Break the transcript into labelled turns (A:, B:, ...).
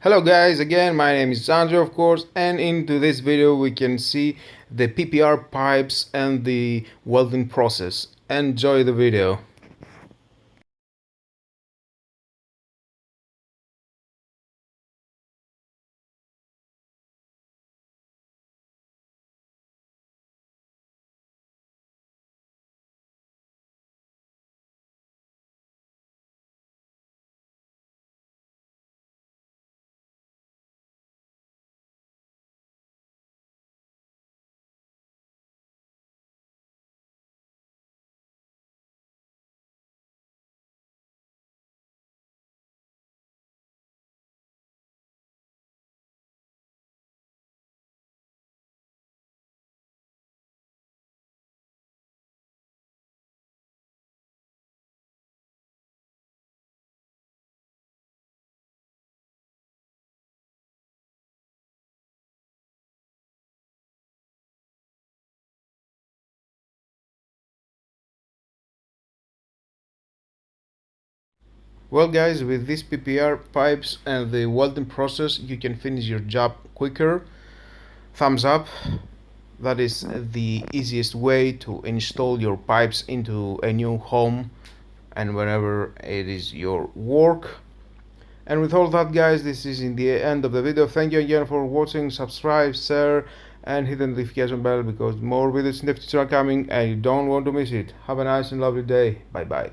A: Hello guys, again my name is Andrew of course, and into this video we can see the PPR pipes and the welding process. Enjoy the video. Well guys, with these PPR pipes and the welding process you can finish your job quicker. Thumbs up. That is the easiest way to install your pipes into a new home and whenever it is your work. And with all that guys, this is in the end of the video. Thank you again for watching. Subscribe, share and hit the notification bell because more videos in the future are coming and you don't want to miss it. Have a nice and lovely day. Bye bye.